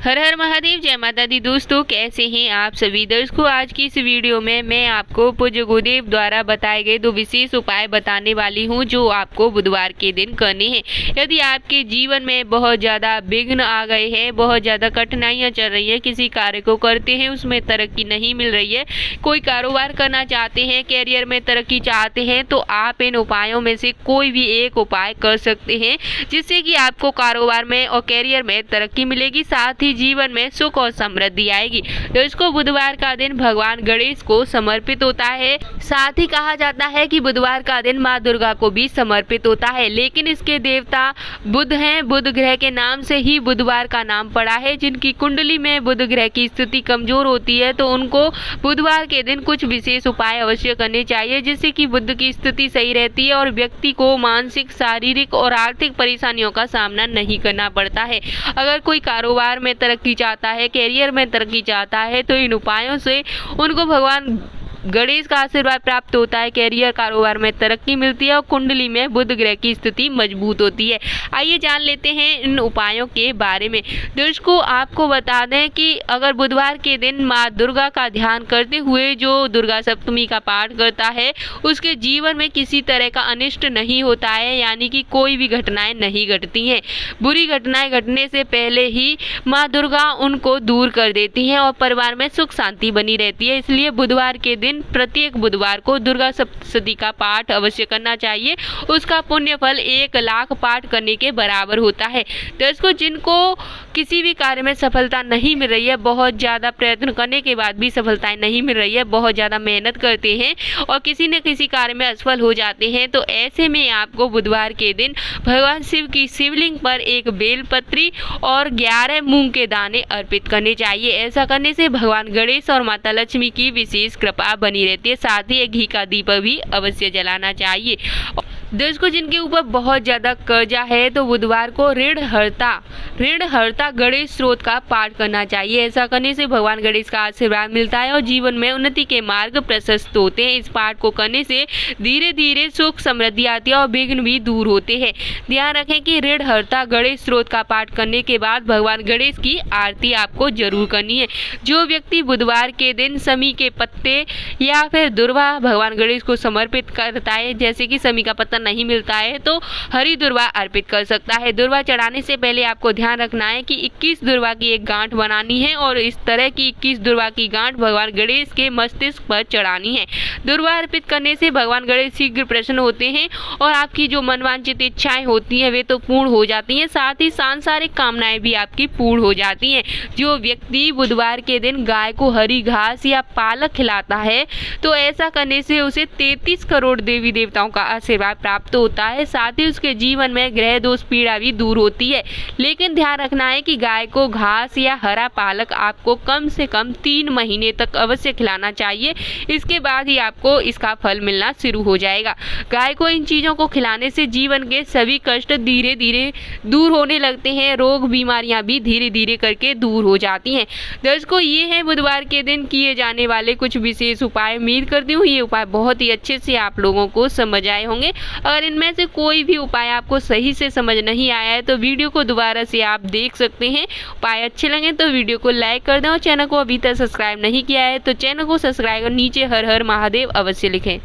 हर हर महादेव, जय माता दी। दोस्तों, कैसे हैं आप सभी। दर्शकों, आज की इस वीडियो में मैं आपको पूज्य गुरुदेव द्वारा बताए गए 2 विशेष उपाय बताने वाली हूं जो आपको बुधवार के दिन करने हैं। यदि आपके जीवन में बहुत ज़्यादा विघ्न आ गए हैं, बहुत ज़्यादा कठिनाइयां चल रही हैं, किसी कार्य को करते हैं उसमें तरक्की नहीं मिल रही है, कोई कारोबार करना चाहते हैं, कैरियर में तरक्की चाहते हैं, तो आप इन उपायों में से कोई भी एक उपाय कर सकते हैं जिससे कि आपको कारोबार में और कैरियर में तरक्की मिलेगी, साथ ही जीवन में सुख और समृद्धि आएगी। तो इसको बुधवार का दिन भगवान गणेश को समर्पित होता है। साथ ही कहा जाता है कि बुधवार का दिन माँ दुर्गा को भी समर्पित होता है, लेकिन इसके देवता बुध हैं। बुध ग्रह के नाम से ही बुधवार का नाम पड़ा है। जिनकी कुंडली में बुध ग्रह की स्थिति कमजोर होती है तो उनको बुधवार के दिन कुछ विशेष उपाय अवश्य करने चाहिए जिससे कि बुध की स्थिति सही रहती है और व्यक्ति को मानसिक, शारीरिक और आर्थिक परेशानियों का सामना नहीं करना पड़ता है। अगर कोई कारोबार में तरक्की चाहता है, कैरियर में तरक्की चाहता है, तो इन उपायों से उनको भगवान गणेश का आशीर्वाद प्राप्त होता है। कैरियर, कारोबार में तरक्की मिलती है और कुंडली में बुध ग्रह की स्थिति मजबूत होती है। आइए जान लेते हैं इन उपायों के बारे में। दोस्तों, आपको बता दें कि अगर बुधवार के दिन माँ दुर्गा का ध्यान करते हुए जो दुर्गा सप्तमी का पाठ करता है उसके जीवन में किसी तरह का अनिष्ट नहीं होता है, यानी कि कोई भी घटनाएं नहीं घटती हैं। बुरी घटनाएं घटने से पहले ही माँ दुर्गा उनको दूर कर देती हैं और परिवार में सुख शांति बनी रहती है। इसलिए बुधवार के दिन प्रत्येक बुधवार को दुर्गा सप्तशती का पाठ अवश्य करना चाहिए। उसका पुण्य फल 1 लाख पाठ करने के बराबर होता है। दर्शकों, जिनको किसी भी कार्य में सफलता नहीं मिल रही है, बहुत ज़्यादा प्रयत्न करने के बाद भी सफलताएं नहीं मिल रही है, बहुत ज़्यादा मेहनत करते हैं और किसी न किसी कार्य में असफल हो जाते हैं, तो ऐसे में आपको बुधवार के दिन भगवान शिव की शिवलिंग पर 1 बेलपत्री और 11 मूंग के दाने अर्पित करने चाहिए। ऐसा करने से भगवान गणेश और माता लक्ष्मी की विशेष कृपा बनी रहती है। साथ ही 1 घी का दीपक भी अवश्य जलाना चाहिए। दोस्तों, जिनके ऊपर बहुत ज़्यादा कर्जा है तो बुधवार को ऋणहर्ता गणेश स्रोत का पाठ करना चाहिए। ऐसा करने से भगवान गणेश का आशीर्वाद मिलता है और जीवन में उन्नति के मार्ग प्रशस्त होते हैं। इस पाठ को करने से धीरे धीरे सुख समृद्धि आती है और विघ्न भी दूर होते हैं। ध्यान रखें कि ऋणहर्ता गणेश स्रोत का पाठ करने के बाद भगवान गणेश की आरती आपको जरूर करनी है। जो व्यक्ति बुधवार के दिन समी के पत्ते या फिर दुर्वा भगवान गणेश को समर्पित करता है, जैसे कि समी का पत्ता नहीं मिलता है तो हरी दुर्वा अर्पित कर सकता है। दुर्वा चढ़ाने से पहले आपको ध्यान रखना है कि 21 दुर्वा की एक गांठ बनानी है और इस तरह की 21 दुर्वा की गांठ भगवान गणेश के मस्तिष्क पर चढ़ानी है। दुर्वा अर्पित करने से भगवान गणेश शीघ्र प्रसन्न होते हैं और आपकी जो मनवांछित इच्छाएं होती हैं वे तो पूर्ण हो जाती हैं, साथ ही सांसारिक कामनाएं भी आपकी पूर्ण हो जाती हैं। जो व्यक्ति बुधवार के दिन गाय को हरी घास या पालक खिलाता है तो ऐसा करने से उसे 33 करोड़ देवी देवताओं का आशीर्वाद प्राप्त होता है। साथ ही उसके जीवन में ग्रह दोष पीड़ा भी दूर होती है। लेकिन ध्यान रखना है कि गाय को घास या हरा पालक आपको कम से कम 3 महीने तक अवश्य खिलाना चाहिए। इसके बाद ही आपको इसका फल मिलना शुरू हो जाएगा। गाय को इन चीज़ों को खिलाने से जीवन के सभी कष्ट धीरे धीरे दूर होने लगते हैं। रोग बीमारियां भी धीरे धीरे करके दूर हो जाती हैं। दर्शकों, ये है बुधवार के दिन किए जाने वाले कुछ विशेष उपाय। उम्मीद करती हूँ ये उपाय बहुत ही अच्छे से आप लोगों को समझ आए होंगे। अगर इनमें से कोई भी उपाय आपको सही से समझ नहीं आया है तो वीडियो को दोबारा से आप देख सकते हैं। उपाय अच्छे लगे तो वीडियो को लाइक कर दें और चैनल को अभी तक सब्सक्राइब नहीं किया है तो चैनल को सब्सक्राइब कर नीचे हर हर महादेव अवश्य लिखें।